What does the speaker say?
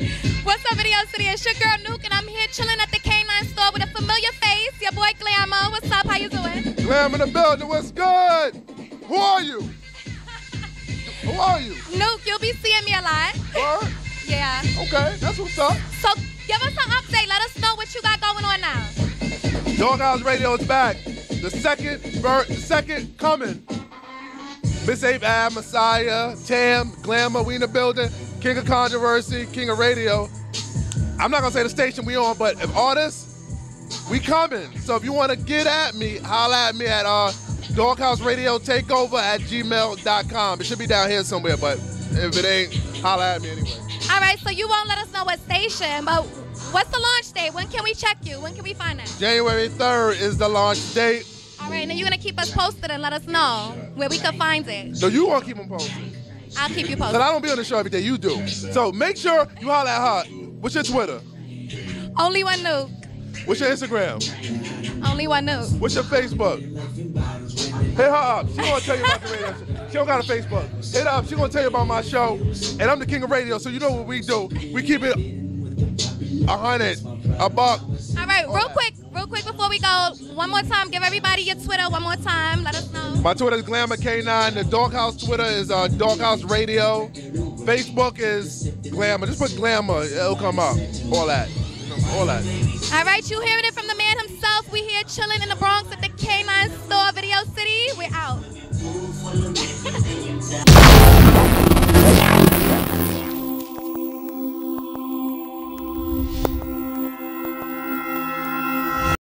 What's up, Video City? It's your girl Nuke, and I'm here chilling at the K9 store with a familiar face. Your boy Glamour. What's up? How you doing? Glam in the building. What's good? Who are you? Who are you? Nuke, you'll be seeing me a lot. What? Yeah. Okay, that's what's up. So give us an update. Let us know what you got going on now. Doghouse Radio is back. The second coming. Miss Ape Ab, Messiah, Tam, Glamour, we in the building. King of Controversy, King of Radio. I'm not gonna say the station we on, but if artists, we coming. So if you wanna get at me, holla at me at Doghouse Radio Takeover at gmail.com. It should be down here somewhere, but if it ain't, holla at me anyway. All right, so you won't let us know what station, but what's the launch date? When can we check you? When can we find that? January 3rd is the launch date. All right, and you're going to keep us posted and let us know where we can find it. So you want to keep them posted? I'll keep you Because posted. I don't be on the show every day, you do. So make sure you holla at her. What's your Twitter? Only one Nuke. What's your Instagram? Only one Nuke. What's your Facebook? Hit her up. She gonna tell you about the radio show. She don't got a Facebook. Hit her up. She gonna tell you about my show. And I'm the king of radio, so you know what we do. We keep it 100, a buck. All right, real quick before we go, one more time, give everybody your Twitter one more time. Let us know. My Twitter is Glamour K9. The Doghouse Twitter is Doghouse Radio. Facebook is Glamour. Just put Glamour. It'll come up. All that. All that. All right, you hearing it from the man himself. We here chilling in the Bronx at the K